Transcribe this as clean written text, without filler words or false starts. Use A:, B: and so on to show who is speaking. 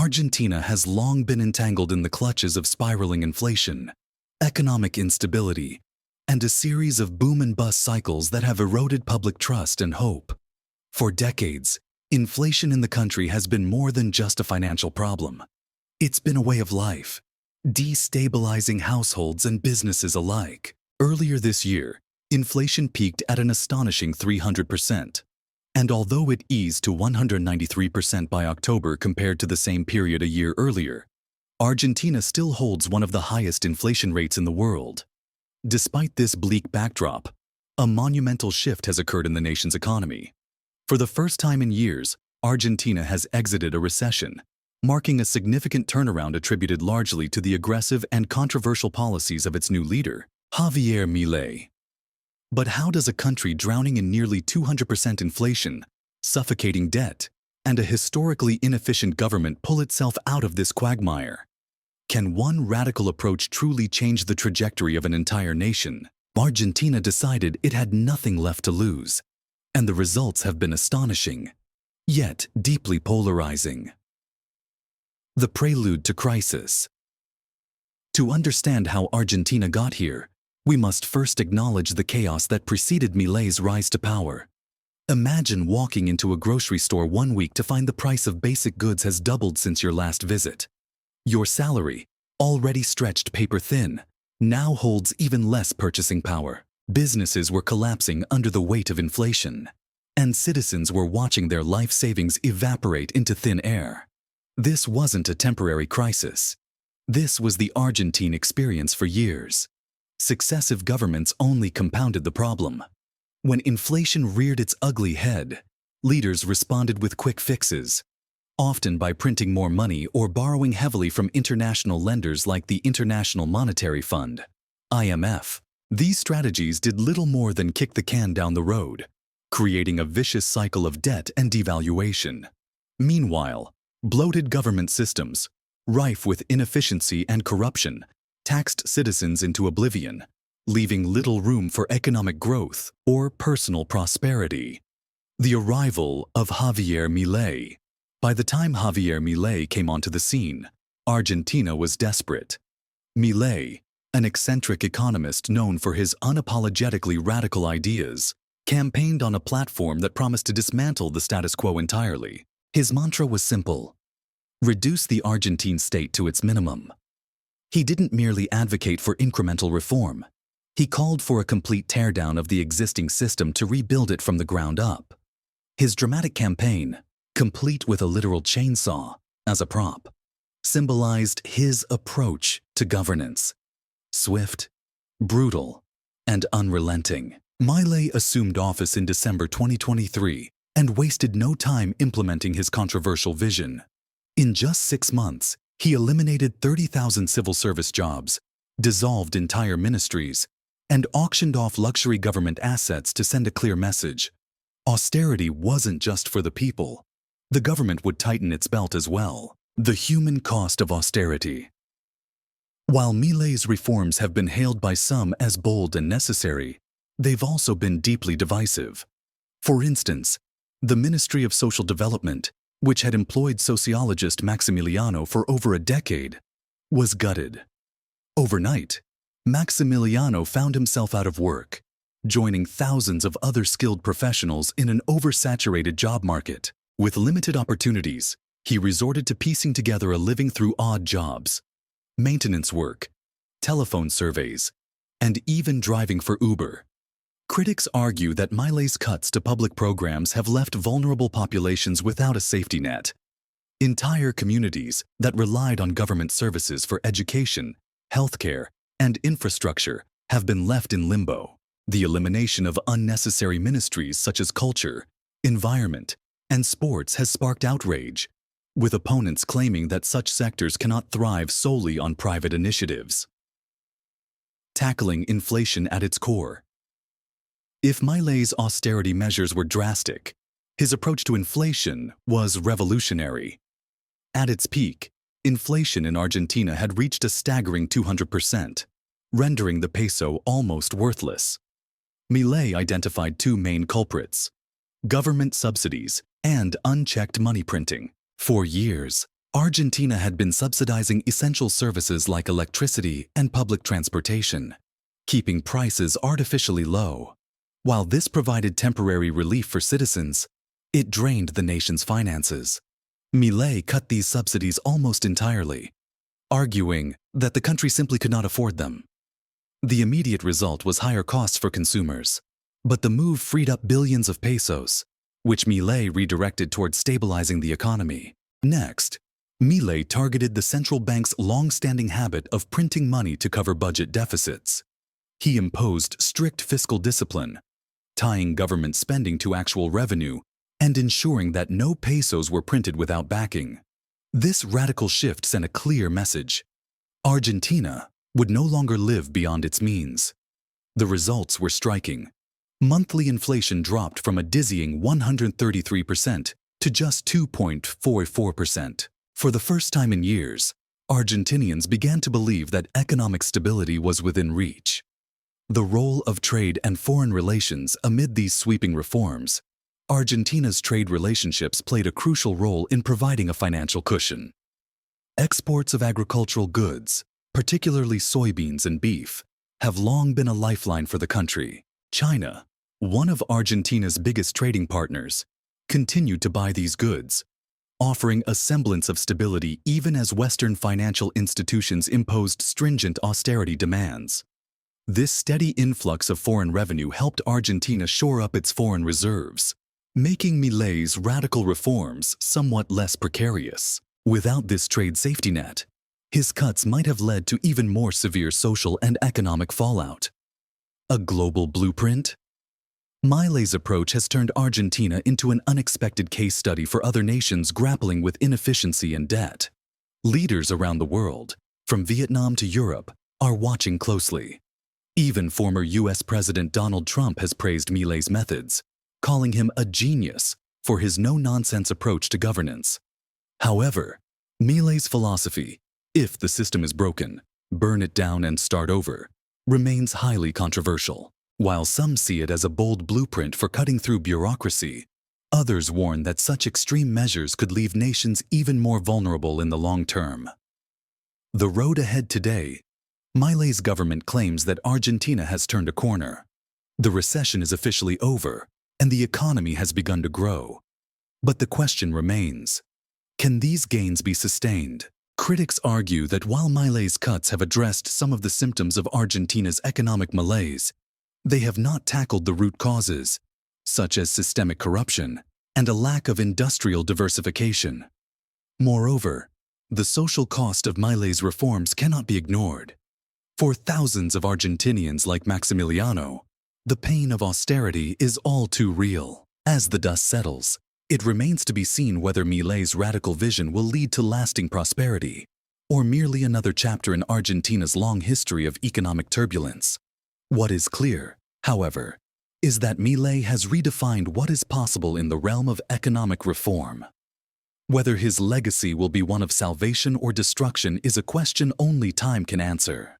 A: Argentina has long been entangled in the clutches of spiraling inflation, economic instability, and a series of boom and bust cycles that have eroded public trust and hope. For decades, inflation in the country has been more than just a financial problem. It's been a way of life, destabilizing households and businesses alike. Earlier this year, inflation peaked at an astonishing 300%. And although it eased to 193% by October compared to the same period a year earlier, Argentina still holds one of the highest inflation rates in the world. Despite this bleak backdrop, a monumental shift has occurred in the nation's economy. For the first time in years, Argentina has exited a recession, marking a significant turnaround attributed largely to the aggressive and controversial policies of its new leader, Javier Milei. But how does a country drowning in nearly 200% inflation, suffocating debt, and a historically inefficient government pull itself out of this quagmire? Can one radical approach truly change the trajectory of an entire nation? Argentina decided it had nothing left to lose, and the results have been astonishing, yet deeply polarizing. The prelude to crisis. To understand how Argentina got here, we must first acknowledge the chaos that preceded Milei's rise to power. Imagine walking into a grocery store one week to find the price of basic goods has doubled since your last visit. Your salary, already stretched paper-thin, now holds even less purchasing power. Businesses were collapsing under the weight of inflation, and citizens were watching their life savings evaporate into thin air. This wasn't a temporary crisis. This was the Argentine experience for years. Successive governments only compounded the problem. When inflation reared its ugly head, leaders responded with quick fixes, often by printing more money or borrowing heavily from international lenders like the International Monetary Fund, IMF. These strategies did little more than kick the can down the road, creating a vicious cycle of debt and devaluation. Meanwhile, bloated government systems, rife with inefficiency and corruption, taxed citizens into oblivion, leaving little room for economic growth or personal prosperity. The arrival of Javier Milei. By the time Javier Milei came onto the scene, Argentina was desperate. Milei, an eccentric economist known for his unapologetically radical ideas, campaigned on a platform that promised to dismantle the status quo entirely. His mantra was simple: reduce the Argentine state to its minimum. He didn't merely advocate for incremental reform. He called for a complete teardown of the existing system to rebuild it from the ground up. His dramatic campaign, complete with a literal chainsaw as a prop, symbolized his approach to governance: swift, brutal, and unrelenting. Milei assumed office in December 2023 and wasted no time implementing his controversial vision. In just 6 months, he eliminated 30,000 civil service jobs, dissolved entire ministries, and auctioned off luxury government assets to send a clear message. Austerity wasn't just for the people. The government would tighten its belt as well. The human cost of austerity. While Milei's reforms have been hailed by some as bold and necessary, they've also been deeply divisive. For instance, the Ministry of Social Development, which had employed sociologist Maximiliano for over a decade, was gutted. Overnight, Maximiliano found himself out of work, joining thousands of other skilled professionals in an oversaturated job market. With limited opportunities, he resorted to piecing together a living through odd jobs, maintenance work, telephone surveys, and even driving for Uber. Critics argue that Milei's cuts to public programs have left vulnerable populations without a safety net. Entire communities that relied on government services for education, healthcare, and infrastructure have been left in limbo. The elimination of unnecessary ministries such as culture, environment, and sports has sparked outrage, with opponents claiming that such sectors cannot thrive solely on private initiatives. Tackling inflation at its core. If Milei's austerity measures were drastic, his approach to inflation was revolutionary. At its peak, inflation in Argentina had reached a staggering 200%, rendering the peso almost worthless. Milei identified 2 main culprits: government subsidies and unchecked money printing. For years, Argentina had been subsidizing essential services like electricity and public transportation, keeping prices artificially low. While this provided temporary relief for citizens, it drained the nation's finances. Milei cut these subsidies almost entirely, arguing that the country simply could not afford them. The immediate result was higher costs for consumers, but the move freed up billions of pesos, which Milei redirected towards stabilizing the economy. Next, Milei targeted the central bank's long-standing habit of printing money to cover budget deficits. He imposed strict fiscal discipline, tying government spending to actual revenue and ensuring that no pesos were printed without backing. This radical shift sent a clear message. Argentina would no longer live beyond its means. The results were striking. Monthly inflation dropped from a dizzying 133% to just 2.44%. For the first time in years, Argentinians began to believe that economic stability was within reach. The role of trade and foreign relations amid these sweeping reforms. Argentina's trade relationships played a crucial role in providing a financial cushion. Exports of agricultural goods, particularly soybeans and beef, have long been a lifeline for the country. China, one of Argentina's biggest trading partners, continued to buy these goods, offering a semblance of stability even as Western financial institutions imposed stringent austerity demands. This steady influx of foreign revenue helped Argentina shore up its foreign reserves, making Milei's radical reforms somewhat less precarious. Without this trade safety net, his cuts might have led to even more severe social and economic fallout. A global blueprint? Milei's approach has turned Argentina into an unexpected case study for other nations grappling with inefficiency and debt. Leaders around the world, from Vietnam to Europe, are watching closely. Even former U.S. President Donald Trump has praised Milei's methods, calling him a genius for his no-nonsense approach to governance. However, Milei's philosophy, if the system is broken, burn it down and start over, remains highly controversial. While some see it as a bold blueprint for cutting through bureaucracy, others warn that such extreme measures could leave nations even more vulnerable in the long term. The road ahead today. Milei's government claims that Argentina has turned a corner. The recession is officially over, and the economy has begun to grow. But the question remains, can these gains be sustained? Critics argue that while Milei's cuts have addressed some of the symptoms of Argentina's economic malaise, they have not tackled the root causes, such as systemic corruption and a lack of industrial diversification. Moreover, the social cost of Milei's reforms cannot be ignored. For thousands of Argentinians like Maximiliano, the pain of austerity is all too real. As the dust settles, it remains to be seen whether Milei's radical vision will lead to lasting prosperity, or merely another chapter in Argentina's long history of economic turbulence. What is clear, however, is that Milei has redefined what is possible in the realm of economic reform. Whether his legacy will be one of salvation or destruction is a question only time can answer.